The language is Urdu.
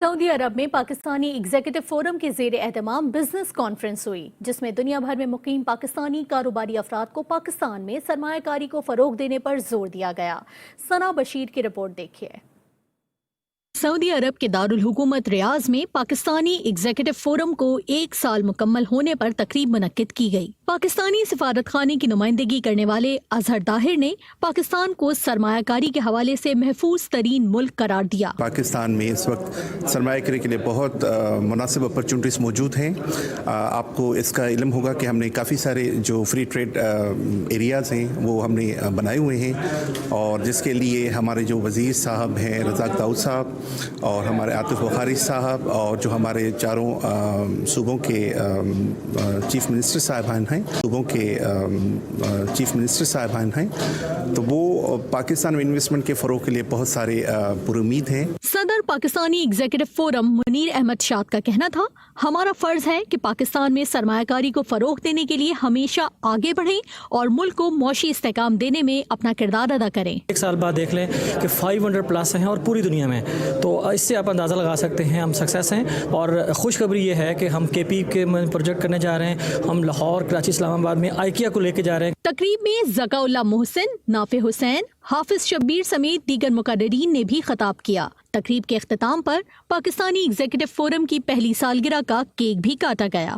سعودی عرب میں پاکستانی ایگزیکٹو فورم کے زیر اہتمام بزنس کانفرنس ہوئی، جس میں دنیا بھر میں مقیم پاکستانی کاروباری افراد کو پاکستان میں سرمایہ کاری کو فروغ دینے پر زور دیا گیا۔ ثنا بشیر کی رپورٹ دیکھیے۔ سعودی عرب کے دارالحکومت ریاض میں پاکستانی ایگزیکٹو فورم کو 1 سال مکمل ہونے پر تقریب منعقد کی گئی۔ پاکستانی سفارت خانے کی نمائندگی کرنے والے اظہر طاہر نے پاکستان کو سرمایہ کاری کے حوالے سے محفوظ ترین ملک قرار دیا۔ پاکستان میں اس وقت سرمایہ کاری کے لیے بہت مناسب اپرچونٹیز موجود ہیں۔ آپ کو اس کا علم ہوگا کہ ہم نے کافی سارے جو فری ٹریڈ ایریاز ہیں وہ ہم نے بنائے ہوئے ہیں، اور جس کے لیے ہمارے جو وزیر صاحب ہیں رزاق داؤد صاحب اور ہمارے عاطف بخاری صاحب اور جو ہمارے چاروں صوبوں کے چیف منسٹر صاحبان ہیں تو وہ پاکستان میں انویسٹمنٹ کے فروغ کے لیے بہت سارے پر امید ہیں۔ صدر پاکستانی ایگزیکٹو فورم منیر احمد شاد کا کہنا تھا، ہمارا فرض ہے کہ پاکستان میں سرمایہ کاری کو فروغ دینے کے لیے ہمیشہ آگے بڑھیں اور ملک کو معاشی استحکام دینے میں اپنا کردار ادا کریں۔ 1 سال بعد دیکھ لیں کہ 500 پلس ہیں اور پوری دنیا میں، تو اس سے آپ اندازہ لگا سکتے ہیں ہم سکسیس ہیں۔ اور خوشخبری یہ ہے کہ ہم KP کے پروجیکٹ کرنے جا رہے ہیں، ہم لاہور، کراچی، اسلام آباد میں IKEA کو لے کے جا رہے ہیں۔ تقریب میں ذکا اللہ محسن، نافع حسین، حافظ شبیر سمیت دیگر مقررین نے بھی خطاب کیا۔ تقریب کے اختتام پر پاکستانی ایگزیکٹو فورم کی پہلی سالگرہ کا کیک بھی کاٹا گیا۔